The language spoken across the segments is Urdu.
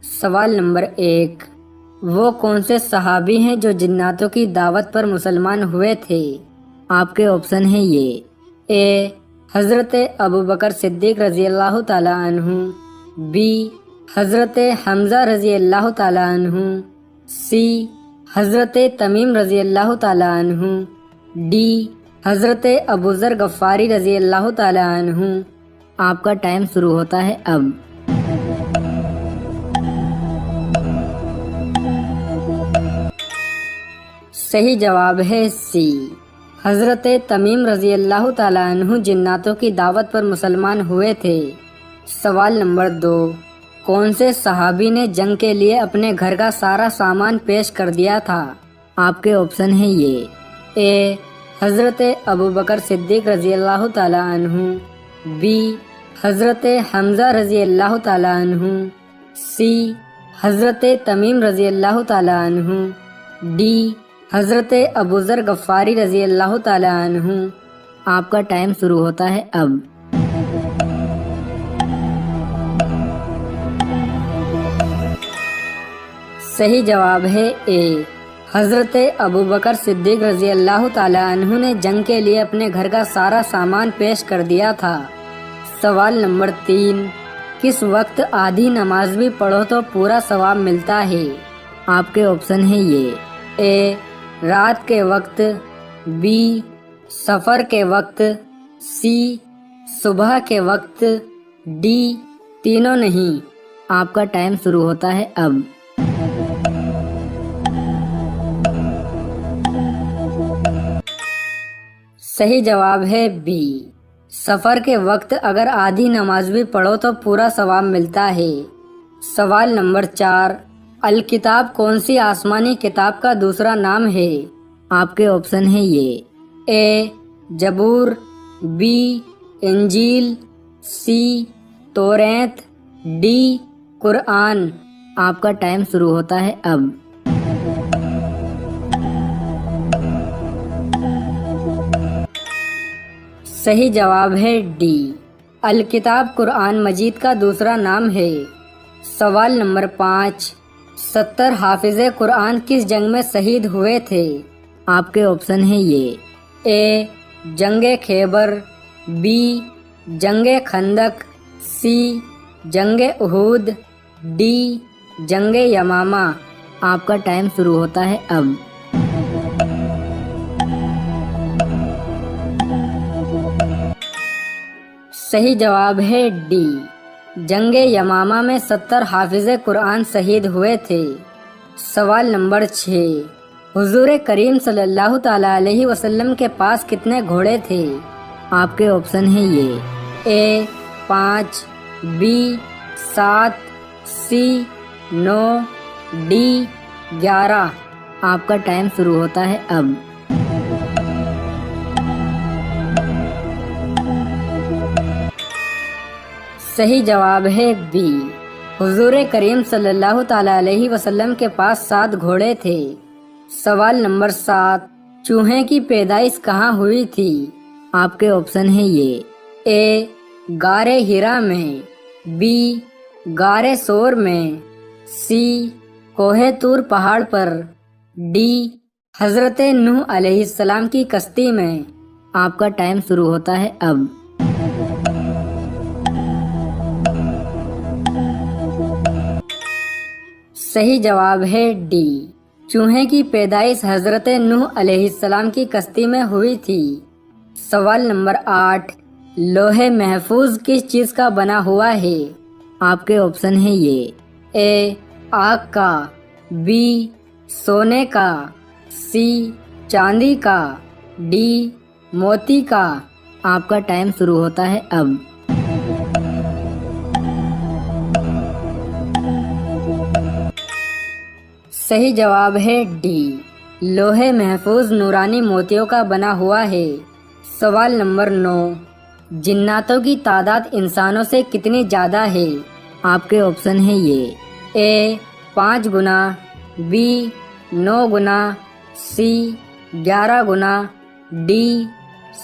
سوال نمبر 1، وہ کون سے صحابی ہیں جو جناتوں کی دعوت پر مسلمان ہوئے تھے؟ آپ کے آپشن ہیں یہ: اے حضرت ابوبکر صدیق رضی اللہ تعالیٰ عنہ، بی حضرت حمزہ رضی اللہ تعالیٰ عنہ، سی حضرت تمیم رضی اللہ تعالیٰ عنہ، ڈی حضرت ابوذر غفاری رضی اللہ تعالیٰ عنہ۔ آپ کا ٹائم شروع ہوتا ہے اب۔ صحیح جواب ہے سی، حضرت تمیم رضی اللہ تعالیٰ عنہ جناتوں کی دعوت پر مسلمان ہوئے تھے۔ سوال نمبر 2، کون سے صحابی نے جنگ کے لیے اپنے گھر کا سارا سامان پیش کر دیا تھا؟ آپ کے آپشن ہیں یہ: اے حضرت ابوبکر صدیق رضی اللہ تعالیٰ عنہ، بی حضرت حمزہ رضی اللہ تعالیٰ عنہ، سی حضرت تمیم رضی اللہ تعالیٰ عنہ، ڈی حضرت ابوذر غفاری رضی اللہ تعالیٰ عنہ۔ آپ کا ٹائم شروع ہوتا ہے اب۔ صحیح جواب ہے اے، حضرت ابوبکر صدیق رضی اللہ تعالیٰ عنہ نے جنگ کے لیے اپنے گھر کا سارا سامان پیش کر دیا تھا۔ سوال نمبر 3، کس وقت آدھی نماز بھی پڑھو تو پورا ثواب ملتا ہے؟ آپ کے آپشن ہیں یہ: اے رات کے وقت، بی سفر کے وقت، سی صبح کے وقت، ڈی تینوں نہیں۔ آپ کا ٹائم شروع ہوتا ہے اب۔ صحیح جواب ہے بی، سفر کے وقت اگر آدھی نماز بھی پڑھو تو پورا ثواب ملتا ہے۔ سوال نمبر 4، الکتاب کون سی آسمانی کتاب کا دوسرا نام ہے؟ آپ کے آپشن ہیں یہ: اے زبور، بی انجیل، سی توریت، ڈی قرآن۔ آپ کا ٹائم شروع ہوتا ہے اب۔ صحیح جواب ہے ڈی، الکتاب قرآن مجید کا دوسرا نام ہے۔ سوال نمبر 5، 70 حافظ قرآن کس جنگ میں شہید ہوئے تھے؟ آپ کے آپشن ہیں یہ: اے جنگ خیبر، بی جنگ خندق، سی جنگ احد، ڈی جنگ یمامہ۔ آپ کا ٹائم شروع ہوتا ہے اب۔ صحیح جواب ہے ڈی، جنگ یمامہ میں 70 حافظ قرآن شہید ہوئے تھے۔ سوال نمبر 6، حضور کریم صلی اللہ تعالیٰ علیہ وسلم کے پاس کتنے گھوڑے تھے؟ آپ کے آپشن ہیں یہ: اے 5، بی 7، سی 9، ڈی 11۔ آپ کا ٹائم شروع ہوتا ہے اب۔ صحیح جواب ہے بی، حضور کریم صلی اللہ تعالیٰ علیہ وسلم کے پاس 7 گھوڑے تھے۔ سوال نمبر 7، چوہے کی پیدائش کہاں ہوئی تھی؟ آپ کے آپشن ہیں یہ: اے غار ہرا میں، بی غار سور میں، سی کوہ طور پہاڑ پر، ڈی حضرت نوح علیہ السلام کی کشتی میں۔ آپ کا ٹائم شروع ہوتا ہے اب۔ صحیح جواب ہے ڈی، چوہے کی پیدائش حضرت نوح علیہ السلام کی کشتی میں ہوئی تھی۔ سوال نمبر 8، لوح محفوظ کس چیز کا بنا ہوا ہے؟ آپ کے آپشن ہیں یہ: اے آگ کا، بی سونے کا، سی چاندی کا، ڈی موتی کا۔ آپ کا ٹائم شروع ہوتا ہے اب۔ صحیح جواب ہے ڈی، لوح محفوظ نورانی موتیوں کا بنا ہوا ہے۔ سوال نمبر 9، جناتوں کی تعداد انسانوں سے کتنی زیادہ ہے؟ آپ کے آپشن ہیں یہ: اے 5 گنا، بی 9 گنا، سی 11 گنا، ڈی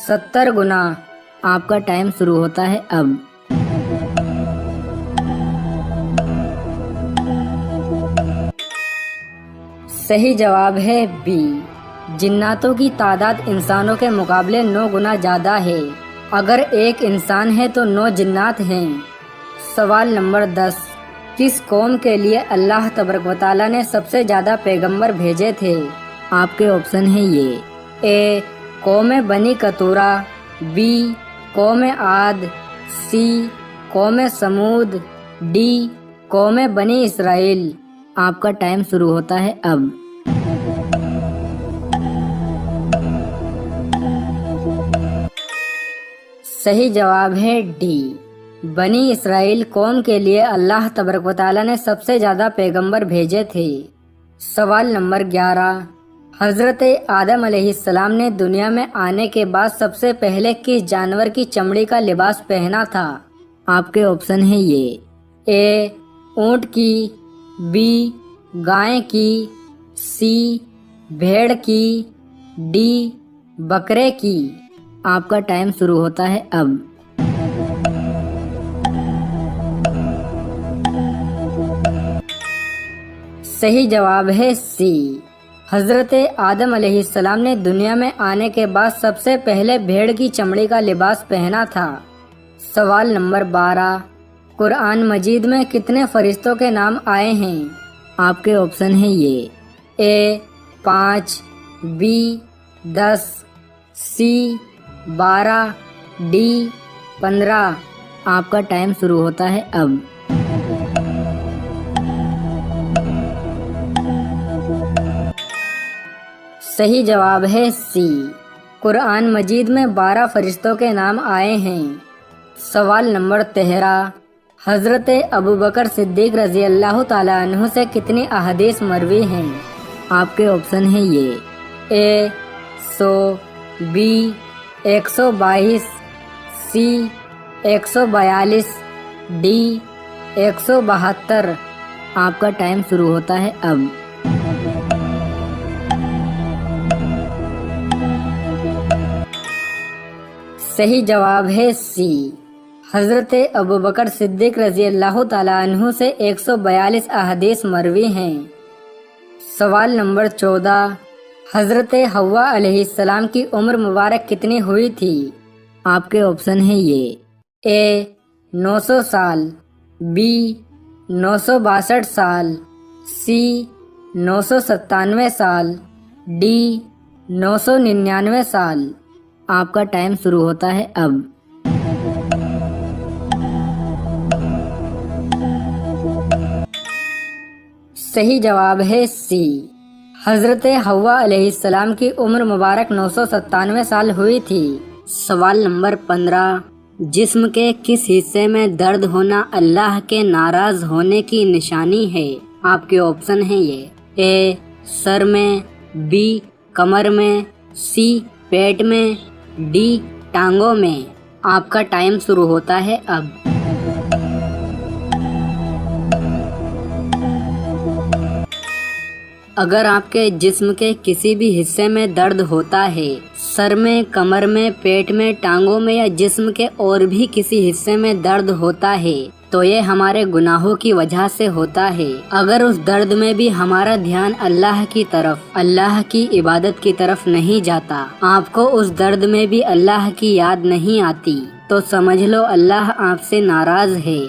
70 گنا۔ آپ کا ٹائم شروع ہوتا ہے اب۔ صحیح جواب ہے بی، جناتوں کی تعداد انسانوں کے مقابلے 9 گنا زیادہ ہے۔ اگر ایک انسان ہے تو 9 جنات ہیں۔ سوال نمبر 10، کس قوم کے لیے اللہ تبارک و تعالیٰ نے سب سے زیادہ پیغمبر بھیجے تھے؟ آپ کے آپشن ہیں یہ، اے قوم بنی قطورہ، بی قوم عاد، سی قوم سمود، ڈی قوم بنی اسرائیل۔ آپ کا ٹائم شروع ہوتا ہے اب۔ صحیح جواب ہے ڈی، بنی اسرائیل قوم کے لیے اللہ تبارک و تعالیٰ نے سب سے زیادہ پیغمبر بھیجے تھے۔ سوال نمبر 11، حضرت آدم علیہ السلام نے دنیا میں آنے کے بعد سب سے پہلے کس جانور کی چمڑی کا لباس پہنا تھا؟ آپ کے آپشن ہیں یہ، اے اونٹ کی، بی گائے کی، سی بھیڑ کی، ڈی بکرے کی۔ آپ کا ٹائم شروع ہوتا ہے اب۔ صحیح جواب ہے سی، حضرت آدم علیہ السلام نے دنیا میں آنے کے بعد سب سے پہلے بھیڑ کی چمڑی کا لباس پہنا تھا۔ سوال نمبر 12، قرآن مجید میں کتنے فرشتوں کے نام آئے ہیں؟ آپ کے آپشن ہیں یہ، اے 5، بی 10، سی 12، ڈی 15۔ آپ کا ٹائم شروع ہوتا ہے اب۔ صحیح جواب ہے سی، قرآن مجید میں 12 فرشتوں کے نام آئے ہیں۔ سوال نمبر 13، حضرت ابوبکر صدیق رضی اللہ تعالیٰ عنہ سے کتنی احادیث مروی ہیں؟ آپ کے آپشن ہیں یہ، اے 100، بی 122، سی 142، ڈی 172۔ آپ کا ٹائم شروع ہوتا ہے اب۔ صحیح جواب ہے سی، حضرت ابوبکر صدیق رضی اللہ تعالیٰ عنہ سے 142 احادیث مروی ہیں۔ سوال نمبر 14، حضرت حوا علیہ السلام کی عمر مبارک کتنی ہوئی تھی؟ آپ کے آپشن ہیں یہ، اے 900 سال، بی 962 سال، سی 997 سال، ڈی 999 سال۔ آپ کا ٹائم شروع ہوتا ہے اب۔ صحیح جواب ہے سی، حضرت حوا علیہ السلام کی عمر مبارک 997 سال ہوئی تھی۔ سوال نمبر 15، جسم کے کس حصے میں درد ہونا اللہ کے ناراض ہونے کی نشانی ہے؟ آپ کے آپشن ہیں یہ، اے سر میں، بی کمر میں، سی پیٹ میں، ڈی ٹانگوں میں۔ آپ کا ٹائم شروع ہوتا ہے اب۔ اگر آپ کے جسم کے کسی بھی حصے میں درد ہوتا ہے، سر میں، کمر میں، پیٹ میں، ٹانگوں میں یا جسم کے اور بھی کسی حصے میں درد ہوتا ہے تو یہ ہمارے گناہوں کی وجہ سے ہوتا ہے۔ اگر اس درد میں بھی ہمارا دھیان اللہ کی طرف، اللہ کی عبادت کی طرف نہیں جاتا، آپ کو اس درد میں بھی اللہ کی یاد نہیں آتی، تو سمجھ لو اللہ آپ سے ناراض ہے۔